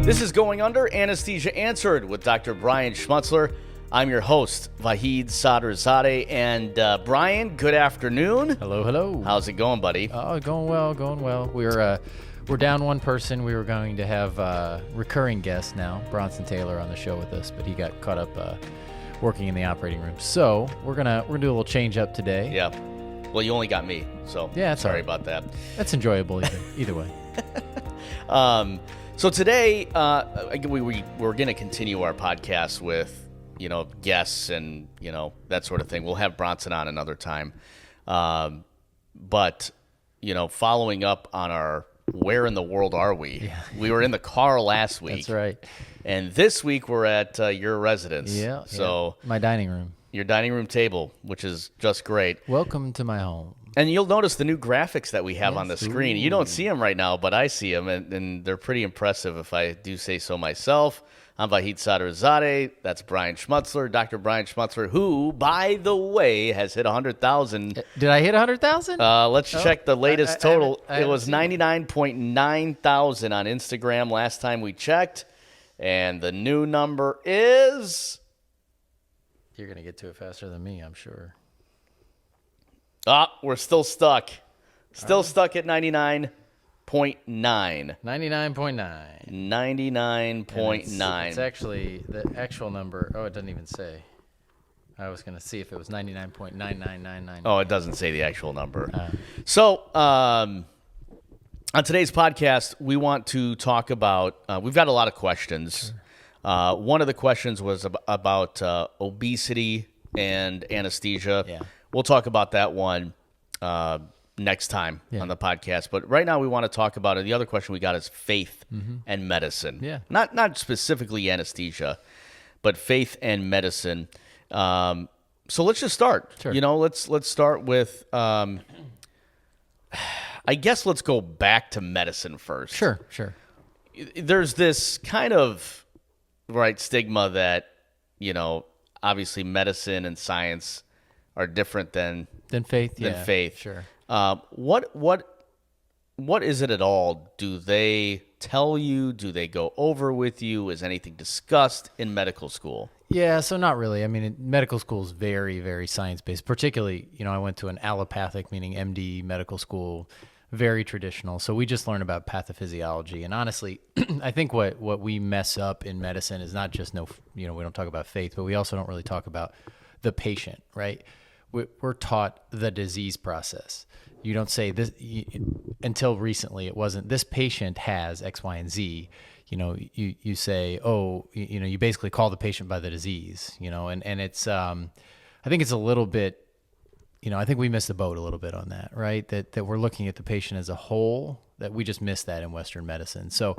This is Going Under, Anesthesia Answered with Dr. Brian Schmutzler. I'm your host, Vahid Sadrzadeh. And Brian, good afternoon. Hello, hello. How's it going, buddy? Oh, going well. We're down one person. We were going to have recurring guest now, Bronson Taylor, on the show with us, but he got caught up working in the operating room. So we're gonna do a little change up today. Yeah. Well, you only got me, so yeah, sorry about that. That's enjoyable either way. So today, we're going to continue our podcast with, guests and, that sort of thing. We'll have Bronson on another time. But, following up on our Where in the World Are We? Yeah. We were in the car last week. That's right. And this week we're at your residence. Yeah. So my dining room. Your dining room table, which is just great. Welcome to my home. And you'll notice the new graphics that we have on the Yes. screen. You don't see them right now, but I see them, and they're pretty impressive if I do say so myself. I'm Vahid Sadrzadeh. That's Brian Schmutzler, Dr. Brian Schmutzler, who, by the way, has hit 100,000. Did I hit 100,000? Let's check the latest total. I it was 99.9 thousand on Instagram last time we checked, and the new number is... You're going to get to it faster than me, I'm sure. We're still stuck. Stuck at 99.9. 99.9. 99.9. It's actually the actual number. Oh, it doesn't even say. I was going to see if it was 99.9999. Oh, it doesn't say the actual number. So, on today's podcast, we want to talk about, we've got a lot of questions. Sure. One of the questions was about obesity and anesthesia. Yeah. We'll talk about that one next time on the podcast. But right now we want to talk about it. The other question we got is faith and medicine. Yeah. Not specifically anesthesia, but faith and medicine. So let's just start. Sure. Let's start with I guess let's go back to medicine first. Sure. There's this kind of stigma that, obviously medicine and science are different than faith. faith. Sure. What is it at all? Do they tell you? Do they go over with you? Is anything discussed in medical school? Yeah, so not really. I mean, medical school is very, very science-based. Particularly, I went to an allopathic, meaning MD medical school, very traditional. So we just learn about pathophysiology. And honestly, I think what we mess up in medicine is not just we don't talk about faith, but we also don't really talk about the patient, right? We're taught the disease process. You don't say this until recently. It wasn't this patient has X, Y, and Z. You say, you basically call the patient by the disease. And it's I think it's a little bit. I think we missed the boat a little bit on that, right? That we're looking at the patient as a whole. That we just missed that in Western medicine. So.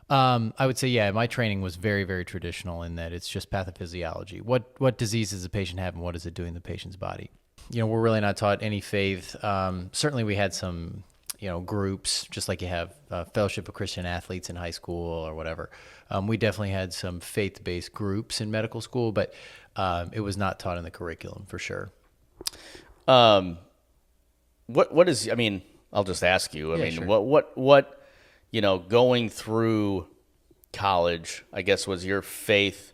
I would say, yeah, my training was very, very traditional in that it's just pathophysiology. What disease does the patient have and what is it doing in the patient's body? We're really not taught any faith. Certainly we had some, groups, just like you have Fellowship of Christian Athletes in high school or whatever. We definitely had some faith-based groups in medical school, but it was not taught in the curriculum for sure. What is, I'll just ask you, Yeah, sure. what going through college, I guess, was your faith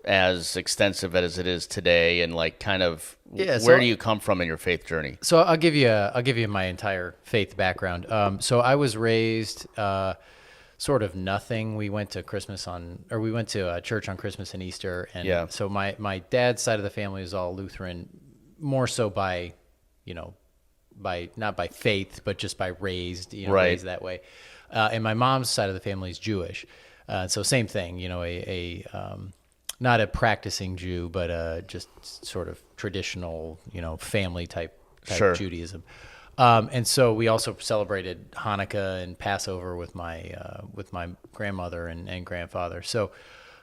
as extensive as it is today, and where do you come from in your faith journey? So I'll give you my entire faith background. So I was raised sort of nothing. We went to church on Christmas and Easter, and so my dad's side of the family is all Lutheran, more so by not by faith, but just by raised that way. And my mom's side of the family is Jewish. So same thing, not a practicing Jew, but just sort of traditional, family type Sure. Judaism. And so we also celebrated Hanukkah and Passover with my grandmother and grandfather. So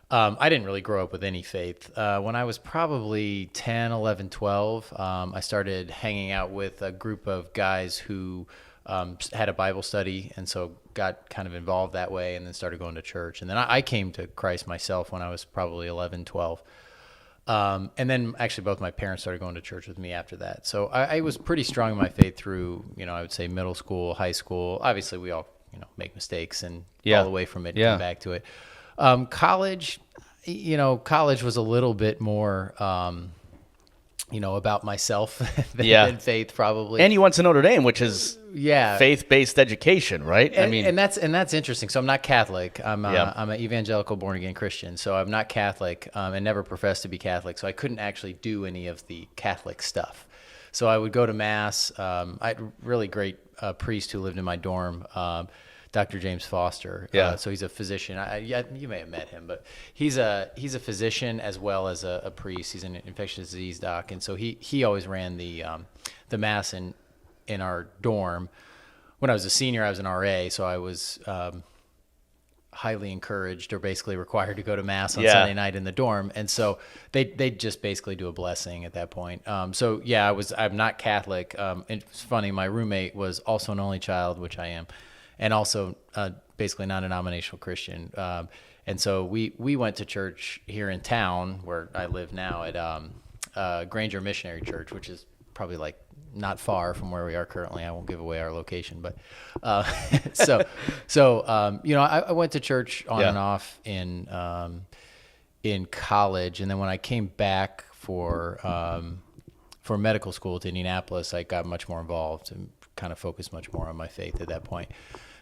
I didn't really grow up with any faith. When I was probably 10, 11, 12, I started hanging out with a group of guys who had a Bible study, and so got kind of involved that way, and then started going to church. And then I came to Christ myself when I was probably 11, 12. And then actually both my parents started going to church with me after that. So I was pretty strong in my faith through, I would say middle school, high school. Obviously we all make mistakes and Yeah. fall away from it and Yeah. come back to it. College, college was a little bit more, about myself than faith probably. And you went to Notre Dame, which is Yeah. faith-based education, right? And that's interesting. So I'm not Catholic. I'm Yeah. I'm an evangelical born again Christian. So I'm not Catholic and never professed to be Catholic. So I couldn't actually do any of the Catholic stuff. So I would go to mass. I had a really great priest who lived in my dorm, Dr. James Foster. Yeah. So he's a physician. You may have met him, but he's a physician as well as a priest. He's an infectious disease doc, and so he always ran the mass in our dorm. When I was a senior, I was an RA, so I was highly encouraged or basically required to go to mass on Sunday night in the dorm. And so they just basically do a blessing at that point. I'm not Catholic. It's funny. My roommate was also an only child, which I am, and also basically non-denominational Christian. And so we went to church here in town where I live now at Granger Missionary Church, which is probably like not far from where we are currently. I won't give away our location, but I went to church on and off in college, and then when I came back for medical school to Indianapolis, I got much more involved and kind of focused much more on my faith at that point.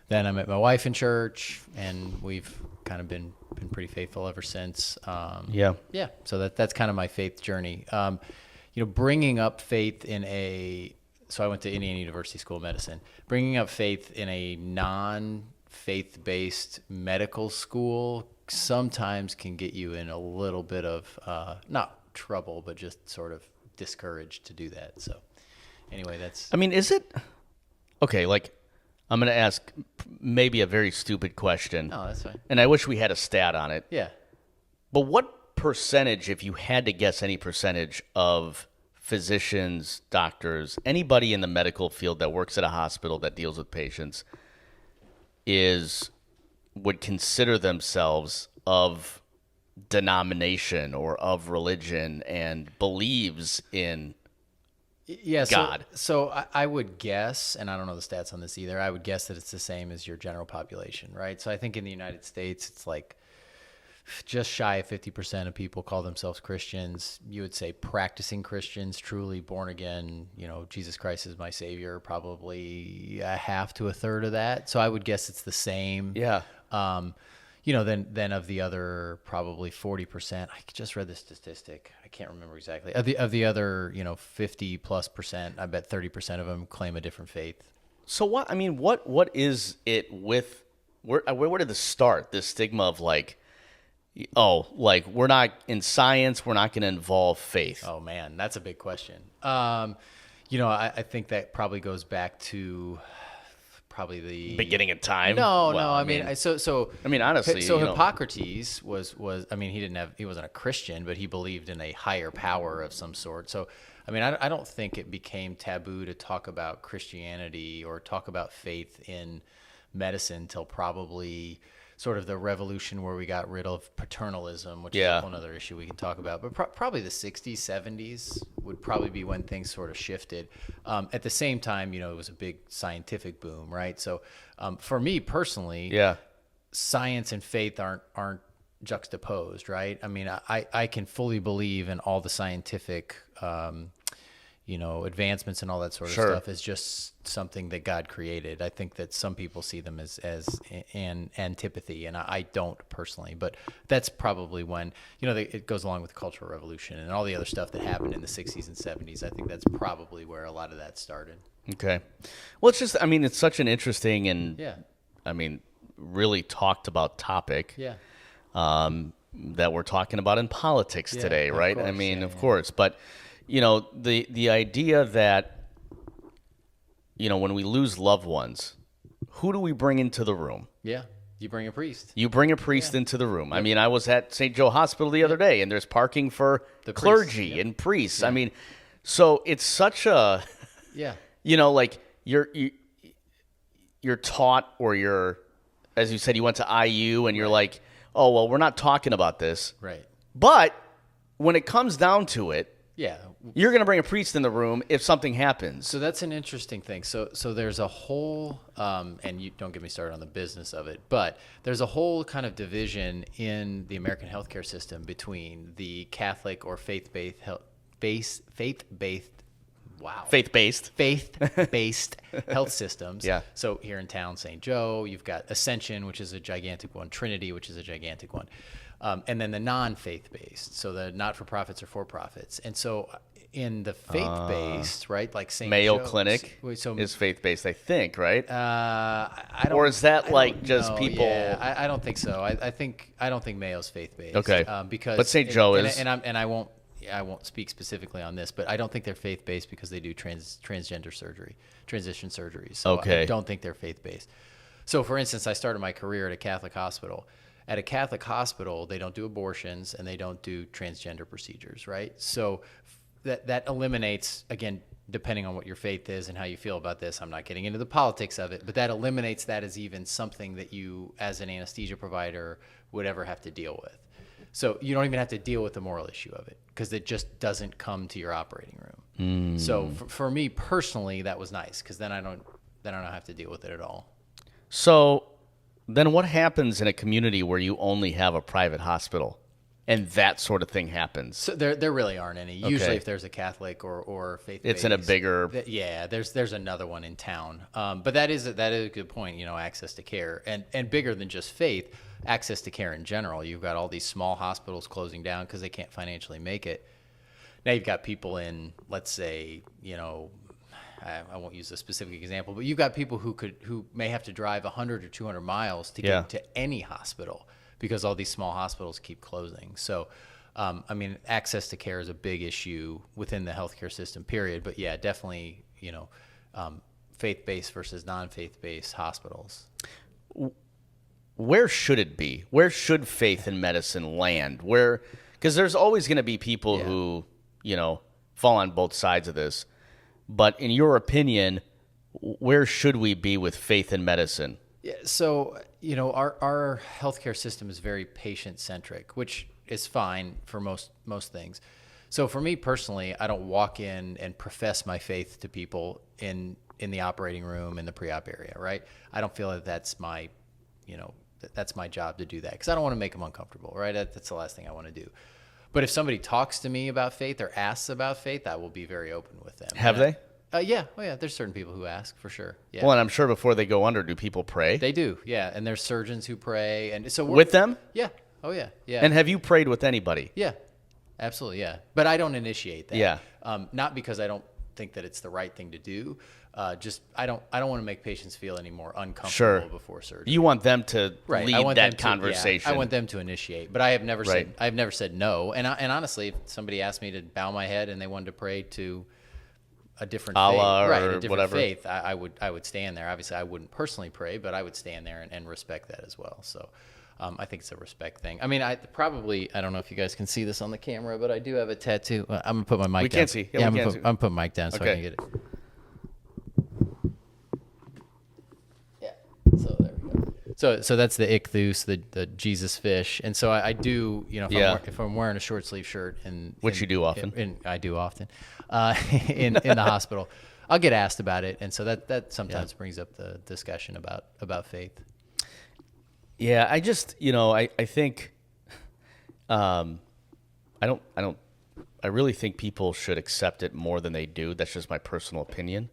Then I met my wife in church, and we've kind of been pretty faithful ever since. So that's kind of my faith journey. Bringing up faith so I went to Indiana University School of Medicine. Bringing up faith in a non-faith-based medical school sometimes can get you in a little bit of, not trouble, but just sort of discouraged to do that. So anyway, is it, okay, like, I'm going to ask maybe a very stupid question. No, that's fine. And I wish we had a stat on it. Yeah. But what percentage, if you had to guess any percentage of physicians, doctors, anybody in the medical field that works at a hospital that deals with patients would consider themselves of denomination or of religion and believes in God? So I would guess, and I don't know the stats on this either, I would guess that it's the same as your general population, right? So I think in the United States, it's like just shy of 50% of people call themselves Christians. You would say practicing Christians, truly born again, Jesus Christ is my Savior, probably a half to a third of that. So I would guess it's the same. Yeah. Then of the other probably 40%. I just read the statistic. I can't remember exactly. Of the other, 50+%, I bet 30% of them claim a different faith. So what is it with where did this start? This stigma of we're not in science, we're not going to involve faith. Oh man, that's a big question. I think that probably goes back to probably the beginning of time. Honestly, so Hippocrates was he wasn't a Christian, but he believed in a higher power of some sort. So I don't think it became taboo to talk about Christianity or talk about faith in medicine till probably sort of the revolution where we got rid of paternalism, which is a whole other issue we can talk about. But probably the 60s, 70s would probably be when things sort of shifted. At the same time, it was a big scientific boom, right? So for me personally, science and faith aren't juxtaposed, right? I can fully believe in all the scientific advancements and all that sort of stuff is just something that God created. I think that some people see them as an antipathy, and I don't personally. But that's probably when, it goes along with the Cultural Revolution and all the other stuff that happened in the 60s and 70s. I think that's probably where a lot of that started. Okay. Well, it's just, it's such an interesting and, really talked about topic that we're talking about in politics today, right? Of course. But the idea that, when we lose loved ones, who do we bring into the room? Yeah. You bring a priest. You bring a priest into the room. Yep. I was at St. Joe Hospital the other day, and there's parking for the clergy and priests. Yeah. So it's such a, you're taught, or you're, as you said, you went to IU and you're like, oh, well, we're not talking about this. Right. But when it comes down to it, Yeah. You're going to bring a priest in the room if something happens. So that's an interesting thing. So there's a whole, and you don't get me started on the business of it, but there's a whole kind of division in the American healthcare system between the Catholic or faith-based health systems. Yeah. So here in town, St. Joe, you've got Ascension, which is a gigantic one, Trinity, which is a gigantic one. And then the non-faith-based, so the not-for-profits or for-profits. And so in the faith-based, right, like St. Mayo Joe's, Clinic is faith-based, I think, right? I don't. Or is that I like don't just know. people? Yeah, I don't think so. I don't think Mayo's faith-based. Okay. Because but St. Joe is. And I won't speak specifically on this, but I don't think they're faith-based because they do transgender surgery, transition surgeries. So Okay. I don't think they're faith-based. So, for instance, I started my career at a Catholic hospital. At a Catholic hospital, they don't do abortions and they don't do transgender procedures, right? So that eliminates, again, depending on what your faith is and how you feel about this, I'm not getting into the politics of it, but that eliminates that as even something that you, as an anesthesia provider, would ever have to deal with. So you don't even have to deal with the moral issue of it because it just doesn't come to your operating room. So for me personally, that was nice because then I don't have to deal with it at all. So then what happens in a community where you only have a private hospital and that sort of thing happens? So there really aren't any. Okay. Usually if there's a Catholic or faith-based. It's in a bigger... Yeah, there's another one in town. But that is a good point, access to care. And bigger than just faith, access to care in general. You've got all these small hospitals closing down because they can't financially make it. Now you've got people in, let's say, I won't use a specific example, but you've got people who may have to drive 100 or 200 miles to get to any hospital because all these small hospitals keep closing. So, access to care is a big issue within the healthcare system, period. But yeah, definitely, faith-based versus non-faith-based hospitals. Where should it be? Where should faith in medicine land? Because there's always going to be people who, fall on both sides of this. But in your opinion, where should we be with faith in medicine? Yeah, so, our healthcare system is very patient-centric, which is fine for most things. So for me personally, I don't walk in and profess my faith to people in the operating room, in the pre-op area, right? I don't feel that that's my, that's my job to do that because I don't want to make them uncomfortable, right? That's the last thing I want to do. But if somebody talks to me about faith or asks about faith, I will be very open with them. Have they? Yeah. Oh, yeah. There's certain people who ask for sure. Yeah. Well, and I'm sure before they go under, do people pray? They do. Yeah. And there's surgeons who pray. And so with them? Yeah. Oh, yeah. Yeah. And have you prayed with anybody? Yeah. Absolutely. Yeah. But I don't initiate that. Yeah. Not because I don't think that it's the right thing to do. Just I don't want to make patients feel any more uncomfortable before surgery. You want them to lead that conversation. I want them to initiate, but I have never said no. And honestly, if somebody asked me to bow my head and they wanted to pray to a different Allah faith, or a different whatever faith, I would stand there. Obviously, I wouldn't personally pray, but I would stand there and respect that as well. So. I think it's a respect thing. I mean, I don't know if you guys can see this on the camera, but I do have a tattoo. I'm going to put my mic down. We can't see. I'm going to put my mic down so I can get it. Yeah. So there we go. So that's the ichthus, the Jesus fish. And so I do, if I'm wearing a short sleeve shirt which you do often. I do often. In the hospital. I'll get asked about it, and so that sometimes brings up the discussion about faith. Yeah, I just, I think, I really think people should accept it more than they do. That's just my personal opinion.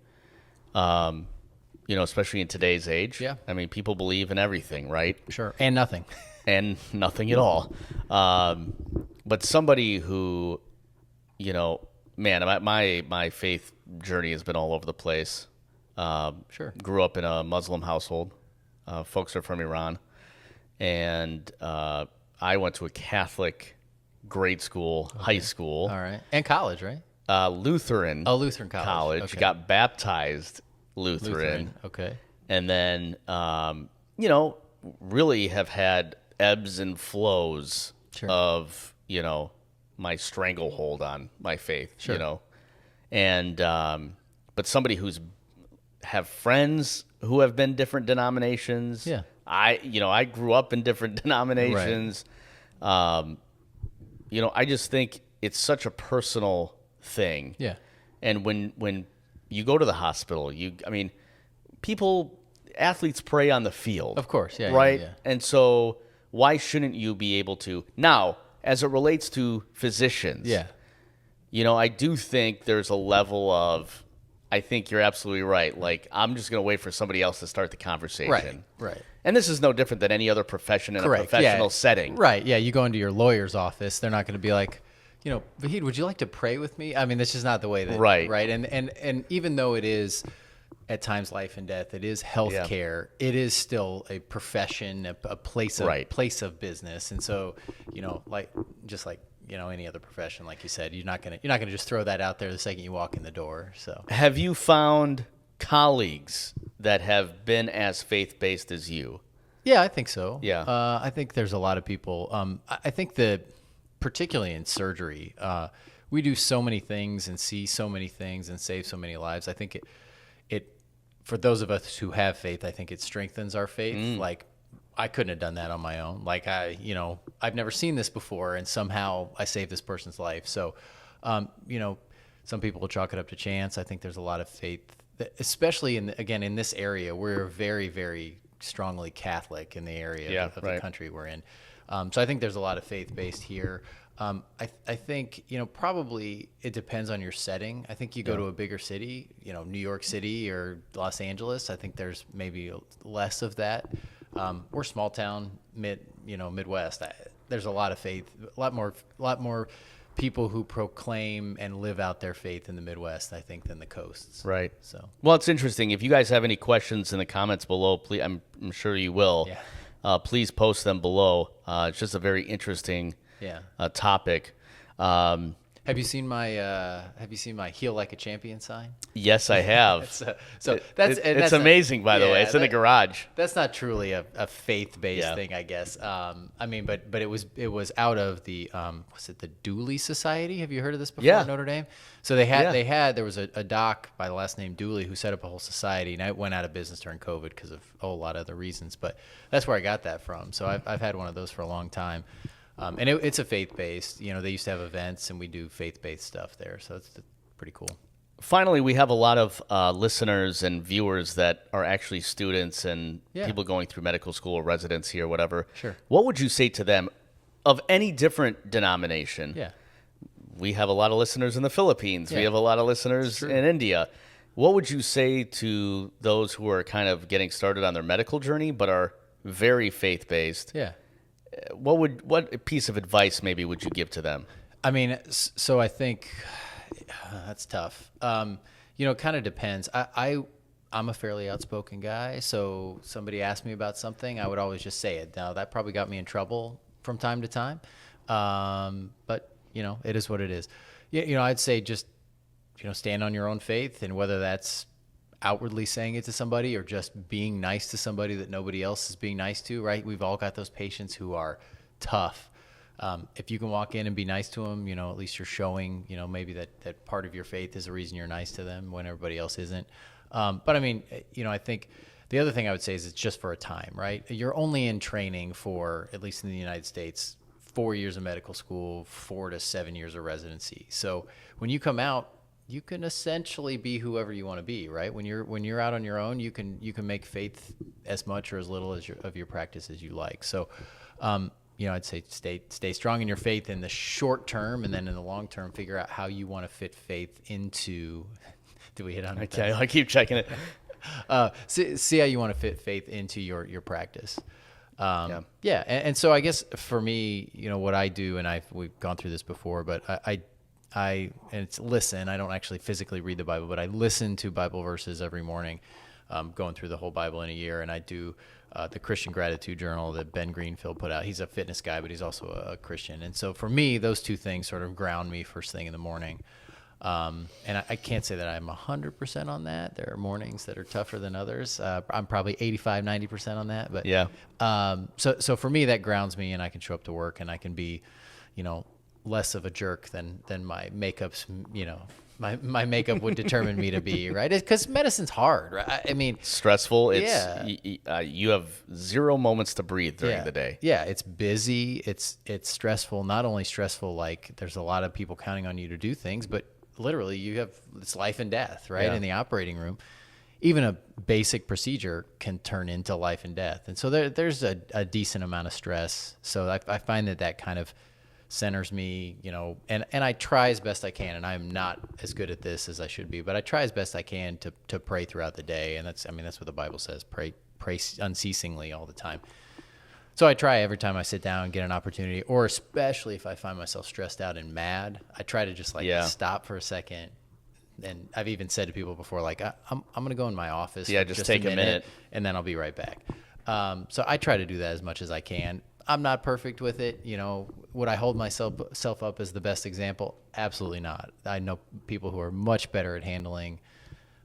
Especially in today's age. Yeah. I mean, people believe in everything, right? Sure. And nothing. And nothing at all. But somebody who, man, my faith journey has been all over the place. Sure. Grew up in a Muslim household. Folks are from Iran. And I went to a Catholic grade school, high school. All right. And college, right? Lutheran. Oh, Lutheran college. Okay. Got baptized Lutheran. Okay. And then, really have had ebbs and flows of, my stranglehold on my faith, And, but somebody who's have friends who have been different denominations. Yeah. I grew up in different denominations. Right. I just think it's such a personal thing. Yeah. And when you go to the hospital, athletes prey on the field. Of course, yeah. Right? Yeah. And so why shouldn't you be able to? Now, as it relates to physicians, Yeah. I do think there's a level of, I think you're absolutely right. Like, I'm just going to wait for somebody else to start the conversation. Right. And this is no different than any other profession in a Correct. professional setting. Right. Yeah. You go into your lawyer's office, they're not going to be like, Vahid, would you like to pray with me? I mean, that's just not the way that. Right. Right. And even though it is at times life and death, it is healthcare. It is still a profession, a place of business. And so, just like any other profession, like you said, you're not gonna just throw that out there the second you walk in the door. So, have you found colleagues that have been as faith-based as you? Yeah, I think so. Yeah. I think there's a lot of people. I think that particularly in surgery, we do so many things and see so many things and save so many lives. I think it for those of us who have faith, I think it strengthens our faith. Like, I couldn't have done that on my own. Like, I've never seen this before, and somehow I saved this person's life. So, some people will chalk it up to chance. I think there's a lot of faith, especially in this area. We're very, very strongly Catholic in the area of the country we're in. So I think there's a lot of faith-based here. I think, probably it depends on your setting. I think you go to a bigger city, New York City or Los Angeles. I think there's maybe less of that. We're small town, Midwest. There's a lot of faith, a lot more people who proclaim and live out their faith in the Midwest, I think, than the coasts. Right. So, well, it's interesting. If you guys have any questions in the comments below, please, I'm sure you will. Yeah. Please post them below. It's just a very interesting topic. Have you seen my "Heal Like a Champion" sign? Yes, I have. That's amazing, by the way. It's in the garage. That's not truly a faith-based thing, I guess. But it was out of the was it the Dooley Society? Have you heard of this before? Yeah. At Notre Dame. So there was a doc by the last name Dooley who set up a whole society, and it went out of business during COVID because of a whole lot of other reasons. But that's where I got that from. So I've had one of those for a long time. And it's a faith-based, they used to have events, and we do faith-based stuff there. So it's pretty cool. Finally, we have a lot of listeners and viewers that are actually students and people going through medical school or residency or whatever. Sure. What would you say to them of any different denomination? Yeah. We have a lot of listeners in the Philippines. Yeah. We have a lot of listeners in India. What would you say to those who are kind of getting started on their medical journey but are very faith-based? Yeah. What piece of advice maybe would you give to them? I mean, so I think that's tough. It kind of depends. I'm a fairly outspoken guy, so somebody asked me about something, I would always just say it. Now, that probably got me in trouble from time to time, but it is what it is. I'd say just stand on your own faith, and whether that's outwardly saying it to somebody or just being nice to somebody that nobody else is being nice to, right? We've all got those patients who are tough. If you can walk in and be nice to them, at least you're showing, maybe that part of your faith is a reason you're nice to them when everybody else isn't. But I mean, I think the other thing I would say is it's just for a time, right? You're only in training for, at least in the United States, 4 years of medical school, 4 to 7 years of residency. So when you come out, you can essentially be whoever you want to be, right? When you're out on your own, you can make faith as much or as little as of your practice as you like. So, I'd say stay strong in your faith in the short term, and then in the long term, figure out how you want to fit faith into. Do we hit on it? Okay, I keep checking it. See how you want to fit faith into your practice. And so I guess for me, what I do, and we've gone through this before, but and it's listen. I don't actually physically read the Bible, but I listen to Bible verses every morning, going through the whole Bible in a year. And I do the Christian Gratitude Journal that Ben Greenfield put out. He's a fitness guy, but he's also a Christian. And so for me, those two things sort of ground me first thing in the morning. And I can't say that I'm 100% on that. There are mornings that are tougher than others. I'm probably 85, 90% on that. But yeah. So for me, that grounds me, and I can show up to work, and I can be, less of a jerk than my makeup's, my makeup would determine me to be, right? Because medicine's hard, right? I mean, stressful. You have 0 moments to breathe during the day. Yeah, it's busy. It's stressful. Not only stressful, like there's a lot of people counting on you to do things, but literally it's life and death, right? Yeah. In the operating room. Even a basic procedure can turn into life and death. And so there's a decent amount of stress. So I find that kind of centers me, and I try as best I can, and I'm not as good at this as I should be, but I try as best I can to pray throughout the day. And that's what the Bible says, pray unceasingly all the time. So I try every time I sit down and get an opportunity, or especially if I find myself stressed out and mad, I try to just stop for a second. And I've even said to people before, like, I'm going to go in my office. Yeah, just take a minute. And then I'll be right back. So I try to do that as much as I can. I'm not perfect with it. Would I hold myself up as the best example? Absolutely not. I know people who are much better at handling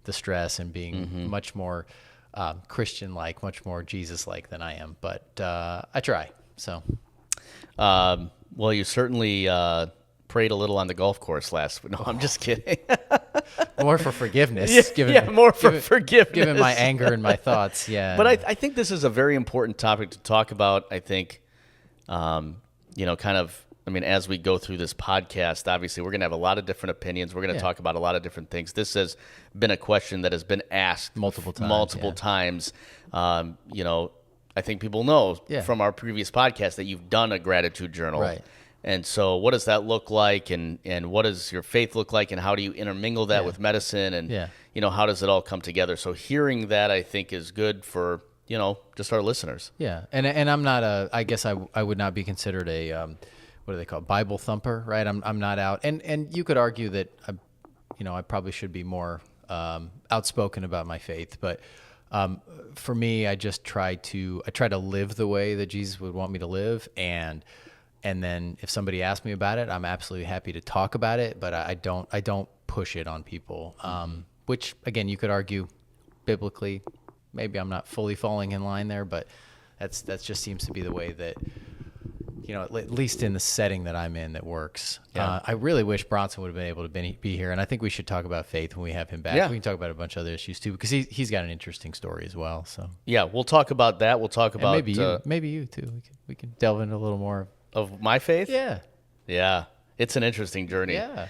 the stress and being much more Christian-like, much more Jesus-like than I am. But I try. So, well, you certainly prayed a little on the golf course last week. No, I'm just kidding. More for forgiveness. More for forgiveness. Given my anger and my thoughts, yeah. But I think this is a very important topic to talk about. I think, as we go through this podcast, obviously we're going to have a lot of different opinions. We're going to talk about a lot of different things. This has been a question that has been asked multiple times. I think people know from our previous podcast that you've done a gratitude journal. Right. And so what does that look like, and what does your faith look like, and how do you intermingle that with medicine, and how does it all come together? So hearing that, I think, is good for just our listeners. Yeah, and I'm not I guess I would not be considered a what do they call it? Bible thumper, right? I'm not out, and you could argue that I probably should be more outspoken about my faith, but for me, I just try to live the way that Jesus would want me to live, and then if somebody asks me about it, I'm absolutely happy to talk about it, but I don't push it on people. Which again, you could argue biblically, maybe I'm not fully falling in line there, but that just seems to be the way that, at least in the setting that I'm in, that works. Yeah. I really wish Bronson would have been able to be here, and I think we should talk about faith when we have him back. Yeah. We can talk about a bunch of other issues too, because he's got an interesting story as well. So yeah, we'll talk about that. We'll talk about maybe you too. We can delve into a little more of my faith. Yeah, it's an interesting journey. Yeah.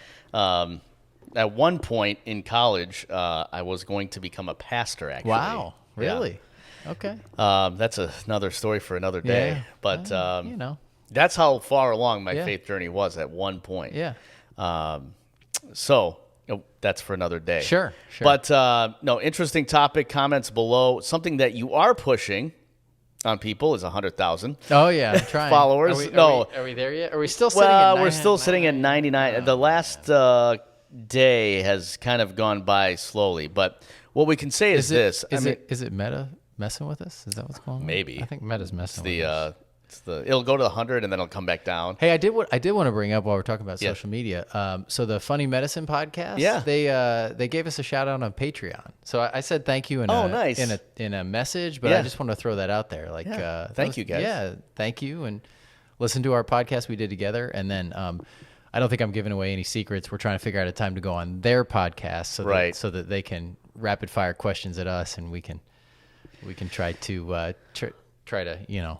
At one point in college, I was going to become a pastor. Actually, wow, really? Yeah. Okay. That's another story for another day. Yeah. But that's how far along my faith journey was at one point. Yeah. So that's for another day. Sure. But interesting topic. Comments below. Something that you are pushing on people is 100,000. Oh yeah, I'm trying. Followers. Are we there yet? Are we still sitting at we're still sitting at 99. The last day has kind of gone by slowly, but what we can say is this. Is it Meta messing with us? Is that what's going on? Maybe. I think Meta's messing with us. It'll go to 100 and then it'll come back down. Hey, I did want to bring up while we're talking about social media. So the Funny Medicine podcast, they gave us a shout out on Patreon. So I said thank you nice. in a message, but I just want to throw that out there. Like, thank you guys. Yeah, thank you, and listen to our podcast we did together, and then I don't think I'm giving away any secrets. We're trying to figure out a time to go on their podcast so that they can rapid fire questions at us, and we can try to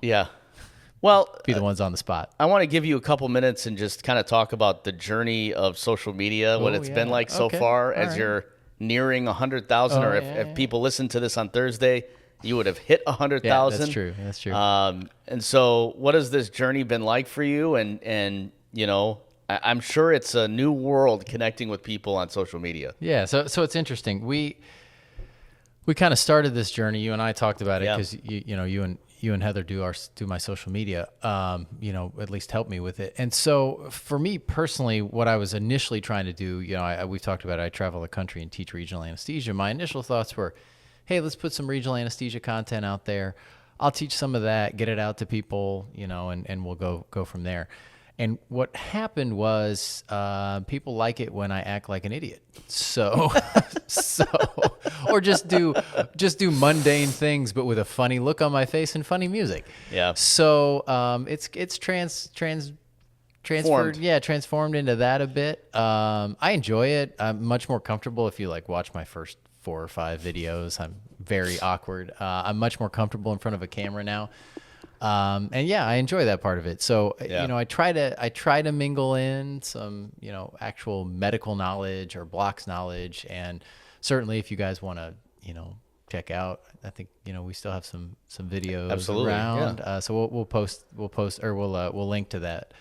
Yeah. Well, be the ones on the spot. I want to give you a couple minutes and just kind of talk about the journey of social media, what it's been like so far as you're nearing 100,000, or if people listen to this on Thursday, you would have hit 100,000. Yeah, that's true. And so what has this journey been like for you? And I'm sure it's a new world connecting with people on social media. Yeah. So it's interesting. We kind of started this journey. You and I talked about it because you and Heather do my social media, at least help me with it. And so for me personally, what I was initially trying to do, we've talked about it, I travel the country and teach regional anesthesia. My initial thoughts were, hey, let's put some regional anesthesia content out there. I'll teach some of that, get it out to people, and we'll go from there. And what happened was people like it when I act like an idiot. So or just do mundane things, but with a funny look on my face and funny music. Yeah. So it's transferred, transformed into that a bit. I enjoy it. I'm much more comfortable. If you watch my first 4 or 5 videos, I'm very awkward. I'm much more comfortable in front of a camera now. And yeah, I enjoy that part of it. So, I try to mingle in some, actual medical knowledge or blocks knowledge. And certainly if you guys want to, check out, I think, we still have some videos around. Yeah. So we'll post or we'll link to that.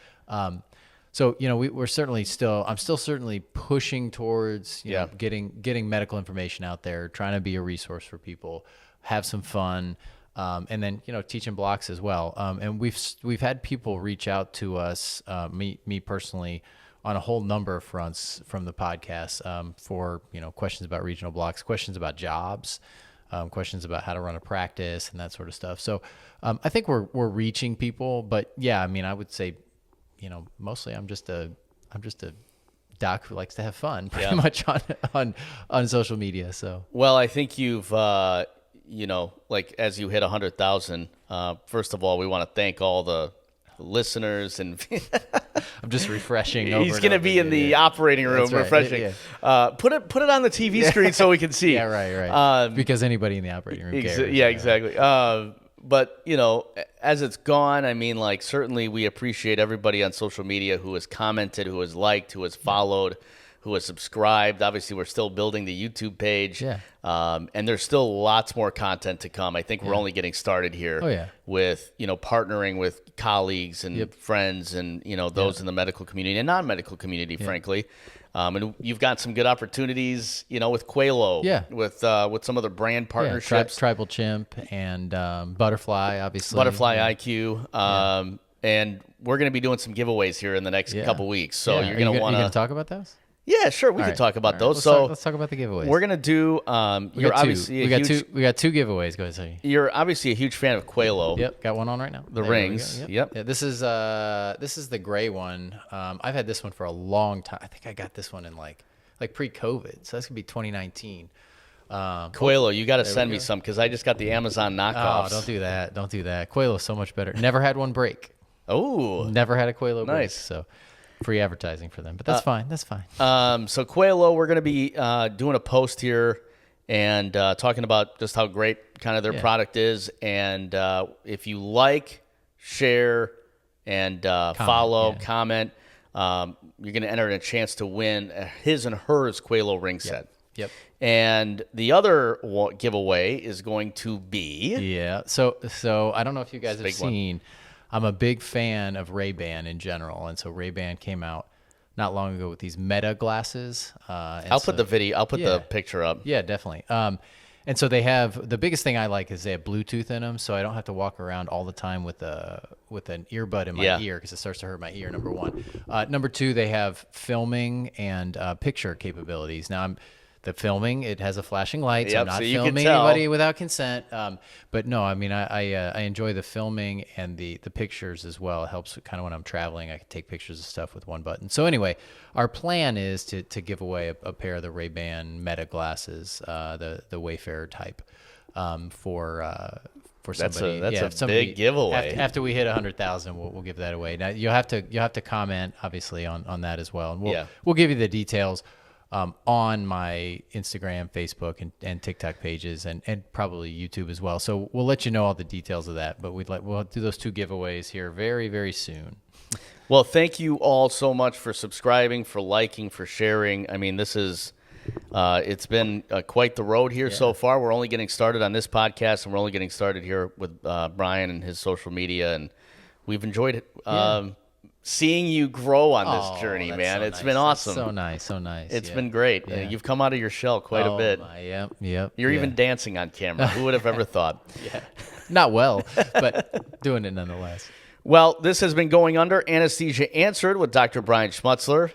So, we're certainly I'm still certainly pushing towards, getting medical information out there, trying to be a resource for people, have some fun. And then, teaching blocks as well. And we've had people reach out to us, me personally, on a whole number of fronts from the podcast, for, questions about regional blocks, questions about jobs, questions about how to run a practice and that sort of stuff. So, I think we're reaching people, but yeah, I mean, I would say, mostly I'm just a doc who likes to have fun pretty much on social media. So, well, I think you've, like as you hit 100,000, first of all, we want to thank all the listeners and I'm just refreshing. He's going to be in the operating room refreshing. Yeah. Put it on the TV screen so we can see. Yeah, right. Because anybody in the operating room cares. Yeah, exactly. But, as it's gone, I mean, like, certainly we appreciate everybody on social media who has commented, who has liked, who has followed, who has subscribed. Obviously, we're still building the YouTube page. Yeah. And there's still lots more content to come. I think we're only getting started here with, partnering with colleagues and friends and, those in the medical community and non-medical community, frankly. And you've got some good opportunities, with Quelo, with some other brand partnerships. Tribal Chimp and Butterfly, obviously. Butterfly IQ. And we're going to be doing some giveaways here in the next couple weeks. So you're going to want to talk about those? Yeah, sure. We can talk about those. Let's talk about the giveaways. We're going to do, we got two giveaways. Go ahead, sorry. You're obviously a huge fan of Quelo. Yep, got one on right now. The rings. Yep. Yeah, this is the gray one. I've had this one for a long time. I think I got this one in like pre-COVID. So that's going to be 2019. Quelo, you got to send me some because I just got the Amazon knockoffs. Oh, don't do that. Quelo's so much better. Never had one break. Oh. Never had a Quelo break. Nice. So free advertising for them, but that's fine. That's fine. So Quelo, we're going to be doing a post here and talking about just how great kind of their product is. And if you like, share, and follow, comment, you're going to enter in a chance to win his and hers Quelo ring set. Yep. And the other giveaway is going to be... Yeah. So I don't know if you guys have seen... I'm a big fan of Ray-Ban in general, and so Ray-Ban came out not long ago with these Meta glasses. I'll put the picture up. Yeah, definitely. And so they have, the biggest thing I like is they have Bluetooth in them, so I don't have to walk around all the time with an earbud in my ear because it starts to hurt my ear, number one. Number two, they have filming and picture capabilities. Now, the filming, it has a flashing light, so I'm not filming anybody without consent. But no, I mean, I enjoy the filming and the pictures as well. It helps kind of when I'm traveling. I can take pictures of stuff with one button. So anyway, our plan is to give away a pair of the Ray-Ban Meta glasses, the Wayfarer type, for somebody. That's a big giveaway. After we hit 100,000, we'll give that away. Now you'll have to comment obviously on that as well, and we'll give you the details. On my Instagram, Facebook, and TikTok pages, and probably YouTube as well. So we'll let you know all the details of that. But we'll do those two giveaways here very, very soon. Well, thank you all so much for subscribing, for liking, for sharing. I mean, this is it's been quite the road here so far. We're only getting started on this podcast, and we're only getting started here with Brian and his social media, and we've enjoyed it. Seeing you grow on this journey, man. It's been awesome. That's so nice. It's been great. Yeah. You've come out of your shell quite a bit. Yep. You're even dancing on camera. Who would have ever thought? Not well, but doing it nonetheless. Well, this has been Going Under, Anesthesia Answered with Dr. Brian Schmutzler.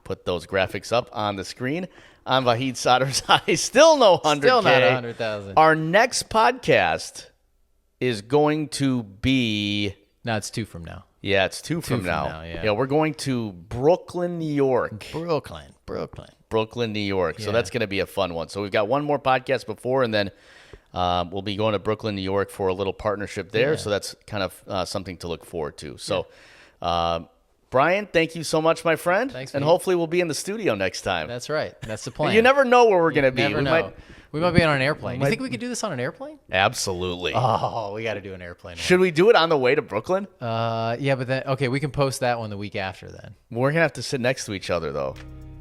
Put those graphics up on the screen. I'm Vahid Sadrzadeh. Still no 100K. Still not 100,000. Our next podcast is going to be... No, it's 2 from now. Yeah, it's 2 from now. Yeah, we're going to Brooklyn, New York. Brooklyn, New York. So that's going to be a fun one. So we've got one more podcast before, and then we'll be going to Brooklyn, New York for a little partnership there. So that's kind of something to look forward to. So, Brian, thank you so much, my friend. Thanks, and hopefully we'll be in the studio next time. That's right. That's the plan. You never know where we're going to be. We might be on an airplane. You think we could do this on an airplane? Absolutely. Oh, we got to do an airplane one. Should we do it on the way to Brooklyn? Yeah, but then, okay, we can post that one the week after then. We're going to have to sit next to each other, though.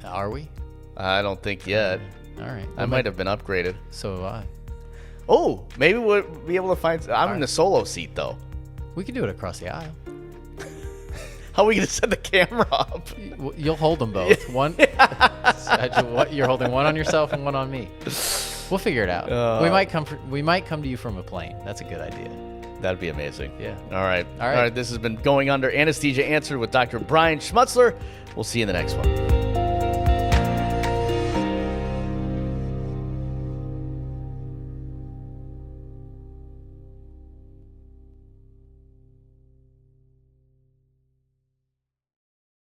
Are we? I don't think yet. All right. I might have been upgraded. So have I. Oh, maybe we'll be able to find... I'm in the solo seat, though. We can do it across the aisle. How are we going to set the camera up? You'll hold them both. One, you're holding one on yourself and one on me. We'll figure it out. We might come to you from a plane. That's a good idea. That'd be amazing. Yeah. All right. This has been Going Under Anesthesia Answered with Dr. Brian Schmutzler. We'll see you in the next one.